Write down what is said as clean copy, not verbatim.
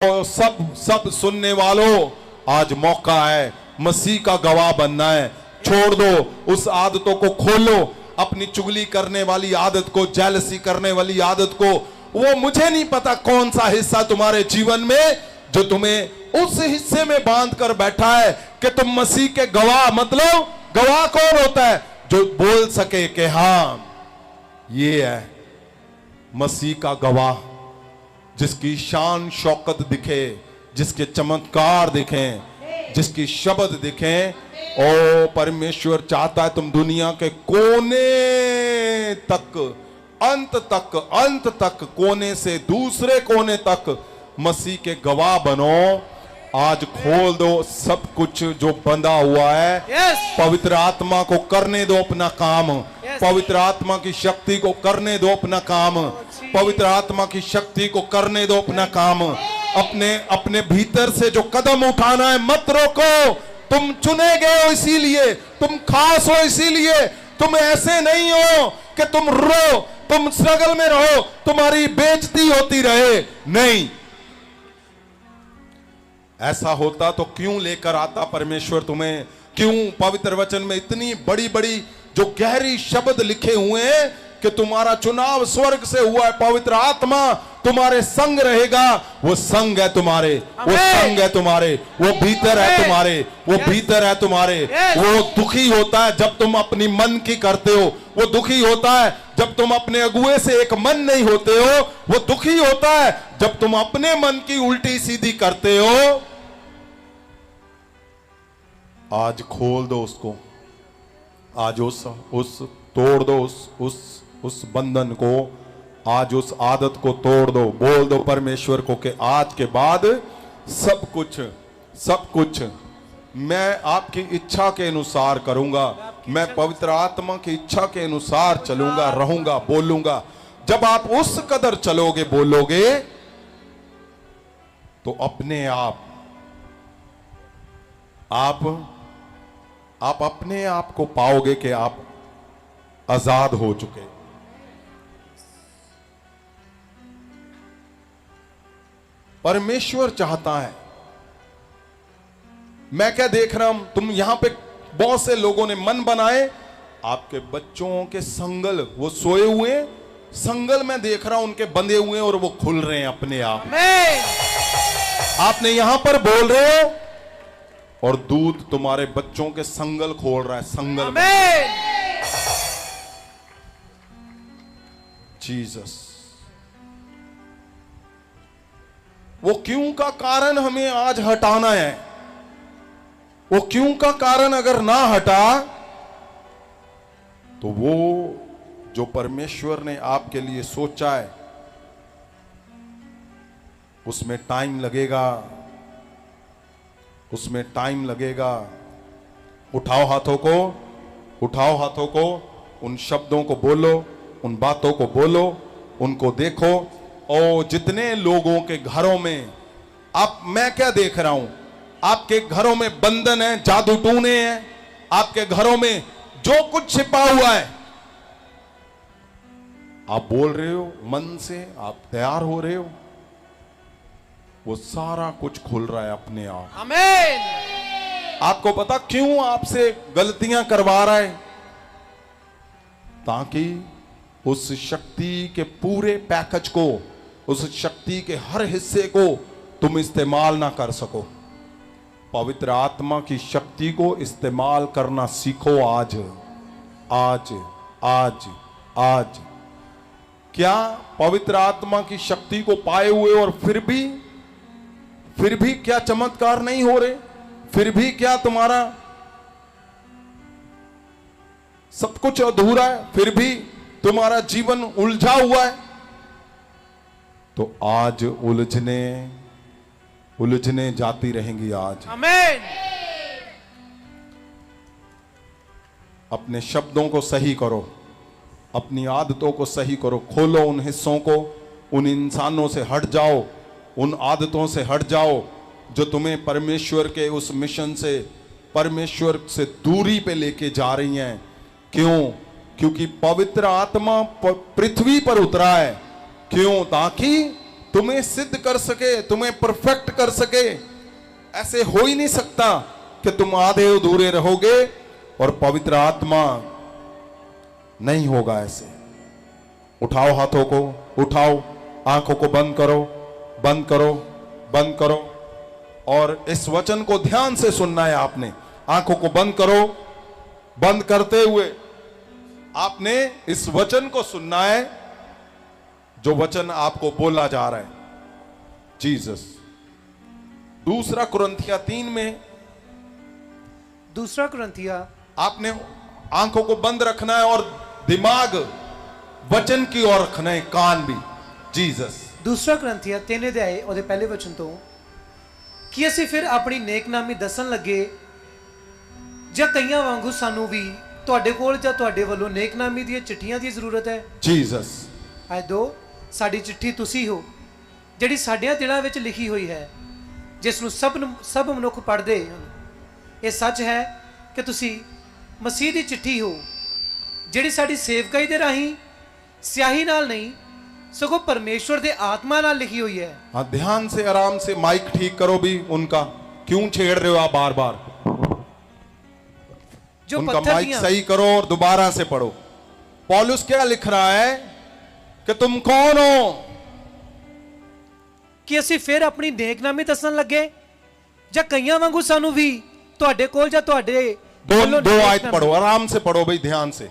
तो सब सुनने वालों, आज मौका है मसीह का गवाह बनना है। छोड़ दो उस आदतों को, खोलो अपनी चुगली करने वाली आदत को, जेलसी करने वाली आदत को। वो मुझे नहीं पता कौन सा हिस्सा तुम्हारे जीवन में जो तुम्हें उस हिस्से में बांध कर बैठा है कि तुम मसीह के गवाह। मतलब गवाह कौन होता है? जो बोल सके कि हाँ ये है मसीह का गवाह, जिसकी शान शौकत दिखे, जिसके चमत्कार दिखें, जिसकी शब्द दिखें। ओ परमेश्वर चाहता है तुम दुनिया के कोने तक, अंत तक, कोने से दूसरे कोने तक मसीह के गवाह बनो। आज खोल दो सब कुछ जो बंधा हुआ है। पवित्र आत्मा को करने दो अपना काम। पवित्र आत्मा की शक्ति को करने दो अपना काम। पवित्र आत्मा की शक्ति को करने दो अपना काम। अपने भीतर से जो कदम उठाना है मत रोको। तुम चुने गए हो इसीलिए, तुम खास हो इसीलिए। तुम ऐसे नहीं हो कि तुम रो, तुम स्ट्रगल में रहो, तुम्हारी बेइज्जती होती रहे। नहीं, ऐसा होता तो क्यों लेकर आता परमेश्वर तुम्हें? क्यों पवित्र वचन में इतनी बड़ी बड़ी जो गहरी शब्द लिखे हुए हैं कि तुम्हारा चुनाव स्वर्ग से हुआ है। पवित्र आत्मा तुम्हारे संग रहेगा। वो संग है तुम्हारे, वो संग है तुम्हारे, वो भीतर है तुम्हारे, वो भीतर है तुम्हारे। वो दुखी होता है जब तुम अपनी मन की करते हो। वो दुखी होता है जब तुम अपने अगुए से एक मन नहीं होते हो। वो दुखी होता है जब तुम अपने मन की उल्टी सीधी करते हो। आज खोल दो उसको, आज उस तोड़ दो उस बंधन को, आज उस आदत को तोड़ दो। बोल दो परमेश्वर को कि आज के बाद सब कुछ मैं आपकी इच्छा के अनुसार करूंगा। मैं पवित्र आत्मा की इच्छा के अनुसार चलूंगा, रहूंगा, बोलूंगा। जब आप उस कदर चलोगे, बोलोगे, तो अपने आप अपने आप को पाओगे कि आप आजाद हो चुके। परमेश्वर चाहता है। मैं क्या देख रहा हूं, तुम यहां पे बहुत से लोगों ने मन बनाए, आपके बच्चों के संगल वो सोए हुए, संगल मैं देख रहा हूं उनके बंधे हुए और वो खुल रहे हैं अपने आप। आपने यहां पर बोल रहे हो और दूध तुम्हारे बच्चों के संगल खोल रहा है। संगल जीसस। वो क्यों का कारण हमें आज हटाना है। वो क्यों का कारण अगर ना हटा तो वो जो परमेश्वर ने आपके लिए सोचा है उसमें टाइम लगेगा, उसमें टाइम लगेगा। उठाओ हाथों को, उन शब्दों को बोलो, उन बातों को बोलो, उनको देखो। और जितने लोगों के घरों में मैं क्या देख रहा हूं, आपके घरों में बंधन है, जादू टूने हैं, आपके घरों में जो कुछ छिपा हुआ है, आप बोल रहे हो मन से, आप तैयार हो रहे हो, वो सारा कुछ खुल रहा है अपने आप। आमीन। आपको पता क्यों आपसे गलतियां करवा रहा है? ताकि उस शक्ति के पूरे पैकेज को, उस शक्ति के हर हिस्से को तुम इस्तेमाल ना कर सको। पवित्र आत्मा की शक्ति को इस्तेमाल करना सीखो आज, आज, आज, आज। क्या पवित्र आत्मा की शक्ति को पाए हुए और फिर भी क्या चमत्कार नहीं हो रहे? फिर भी क्या तुम्हारा सब कुछ अधूरा है? फिर भी तुम्हारा जीवन उलझा हुआ है? तो आज उलझने जाती रहेंगी आज। आमीन। अपने शब्दों को सही करो, अपनी आदतों को सही करो। खोलो उन हिस्सों को, उन इंसानों से हट जाओ, उन आदतों से हट जाओ जो तुम्हें परमेश्वर के उस मिशन से, परमेश्वर से दूरी पे लेके जा रही हैं। क्यों? क्योंकि पवित्र आत्मा पृथ्वी पर उतरा है। क्यों? ताकि तुम्हें सिद्ध कर सके, तुम्हें परफेक्ट कर सके। ऐसे हो ही नहीं सकता कि तुम आधे अधूरे रहोगे और पवित्र आत्मा नहीं होगा ऐसे। उठाओ हाथों को, उठाओ, आंखों को बंद करो, बंद करो, बंद करो और इस वचन को ध्यान से सुनना है आपने। आंखों को बंद करो, बंद करते हुए आपने इस वचन को सुनना है जो वचन आपको बोला जा रहा है। जीसस। दूसरा कुरिन्थिया 3 में, दूसरा कुरिन्थिया, आपने आंखों को बंद रखना है और दिमाग वचन की ओर रखना है, कान भी। जीसस। दूसरा कुरिन्थिया 3 अध्याय ਉਹਦੇ ਪਹਿਲੇ ਵਚਨ ਤੋਂ ਕਿ ਅਸੀਂ ਫਿਰ ਆਪਣੀ ਨੇਕਨਾਮੀ ਦੱਸਣ ਲੱਗੇ ਜਾਂ ਕਈਆਂ ਵਾਂਗੂ ਸਾਨੂੰ ਵੀ ਤੁਹਾਡੇ ਕੋਲ ਜਾਂ ਤੁਹਾਡੇ ਵੱਲੋਂ ਨੇਕਨਾਮੀ ਦੀਆਂ ਚਿੱਠੀਆਂ ਦੀ ਜ਼ਰੂਰਤ ਹੈ। जीसस। ਆਏ ਦੋ ਸਾਡੀ ਚਿੱਠੀ ਤੁਸੀਂ ਹੋ ਜਿਹੜੀ ਸਾਡਿਆਂ ਦਿਲਾਂ ਵਿੱਚ ਲਿਖੀ ਹੋਈ ਹੈ, ਜਿਸ ਨੂੰ ਸਭ ਮਨੁੱਖ ਪੜ੍ਹਦੇ ਹਨ। ਇਹ ਸੱਚ ਹੈ ਕਿ ਤੁਸੀਂ ਮਸੀਹ ਦੀ ਚਿੱਠੀ ਹੋ ਜਿਹੜੀ ਸਾਡੀ ਸੇਵਕਾਈ ਦੇ ਰਾਹੀਂ ਸਿਆਹੀ ਨਾਲ ਨਹੀਂ सगो परमेश्वर दे आत्मा नाल लिखी हुई है। हाँ, ध्यान से, आराम से माइक ठीक करो भी उनका। क्यों छेड़ रहे हो आप बार बार? जो उनका माइक सही करो और दोबारा से पढ़ो। पौलुस क्या लिख रहा है कि तुम कौन हो? कि ਅਸੀਂ ਫਿਰ ਆਪਣੀ ਨੇਕਨਾਮੀ ਦੱਸਣ ਲੱਗੇ ਜਾਂ ਕਈਆਂ ਵਾਂਗੂ ਸਾਨੂੰ ਵੀ ਤੁਹਾਡੇ ਕੋਲ ਜਾਂ ਤੁਹਾਡੇ दो आयत पढ़ो, आराम से पढ़ो भाई, ध्यान से।